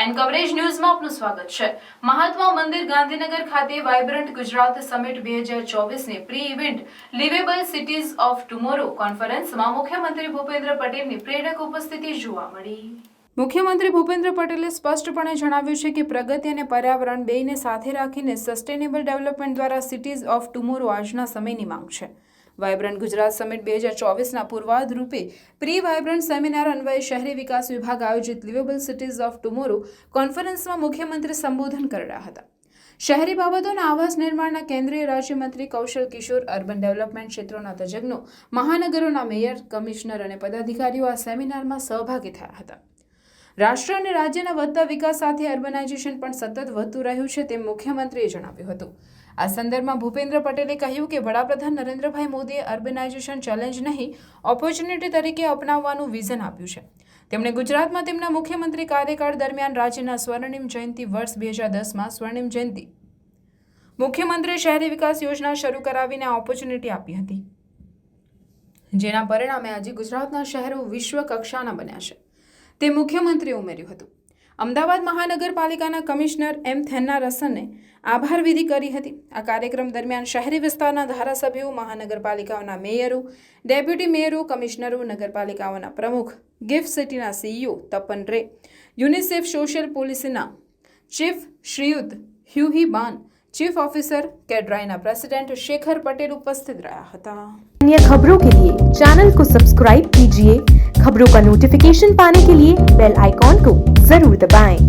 Nine coverage ન્યૂઝમાં આપનું સ્વાગત છે। મહાત્મા મંદિર ગાંધીનગર ખાતે વાઇબ્રન્ટ ગુજરાત સમિટ 2024ની pre event liveable cities of tomorrow કોન્ફરન્સમાં મુખ્યમંત્રી ભૂપેન્દ્ર પટેલની પ્રેરક ઉપસ્થિતિ જોવા મળી। મુખ્યમંત્રી ભૂપેન્દ્ર પટેલે સ્પષ્ટપણે જણાવ્યું છે કે પ્રગતિ અને પર્યાવરણ બેયને સાથે રાખીને સસ્ટેનેબલ ડેવલપમેન્ટ દ્વારા સિટીઝ ઓફ ટુમોરો આજના સમયની માંગ છે। વાઇબ્રન્ટ ગુજરાત સમિટ 2024ના પૂર્વાધ રૂપે પ્રી વાઇબ્રન્ટ સેમિનાર અન્વયે શહેરી વિકાસ વિભાગ આયોજિત લિવેબલ સિટીઝ ઓફ ટુમોરો કોન્ફરન્સમાં મુખ્યમંત્રી સંબોધન કરી રહ્યા હતા। શહેરી બાબતો અને આવાસ નિર્માણના કેન્દ્રીય રાજ્યમંત્રી કૌશલ કિશોર, અર્બન ડેવલપમેન્ટ ક્ષેત્રોના તજજ્ઞો, મહાનગરોના મેયર, કમિશનર અને પદાધિકારીઓ આ સેમિનારમાં સહભાગી થયા હતા। રાષ્ટ્ર અને રાજ્યના વધતા વિકાસ સાથે અર્બનાઇઝેશન પણ સતત વધતું રહ્યું છે તેમ મુખ્યમંત્રીએ જણાવ્યું હતું। આ સંદર્ભમાં ભૂપેન્દ્ર પટેલે કહ્યું કે વડાપ્રધાન નરેન્દ્રભાઈ મોદીએ અર્બનાઇઝેશન ચેલેન્જ નહીં, ઓપોર્ચ્યુનિટી તરીકે અપનાવવાનું વિઝન આપ્યું છે। તેમણે ગુજરાતમાં તેમના મુખ્યમંત્રી કાર્યકાળ દરમિયાન રાજ્યના સ્વર્ણિમ જયંતિ વર્ષ 2010માં સ્વર્ણિમ જયંતિ મુખ્યમંત્રીએ શહેરી વિકાસ યોજના શરૂ કરાવીને આ ઓપોર્ચ્યુનિટી આપી હતી, જેના પરિણામે આજે ગુજરાતના શહેરો વિશ્વ કક્ષાના બન્યા છે, તે મુખ્યમંત્રીએ ઉમેર્યું હતું। અમદાવાદ મહાનગરપાલિકાના કમિશનર એમ થેન્નારસને આભાર વિધિ કરી હતી। આ કાર્યક્રમ દરમિયાન શહેરી વિસ્તારના ધારાસભ્યો, મહાનગરપાલિકાઓના મેયરો, ડેપ્યુટી મેયરો, કમિશનરો, નગરપાલિકાઓના પ્રમુખ, ગિફ્ટ સિટીના સીઈઓ તપન રે, યુનિસેફ સોશિયલ પોલિસીના ચીફ શ્રીયુત હ્યુહી બાન, चीफ ऑफिसर कैडराइना प्रेसिडेंट शेखर पटेल उपस्थित रहा था। अन्य खबरों के लिए चैनल को सब्सक्राइब कीजिए। खबरों का नोटिफिकेशन पाने के लिए बेल आइकॉन को जरूर दबाएं।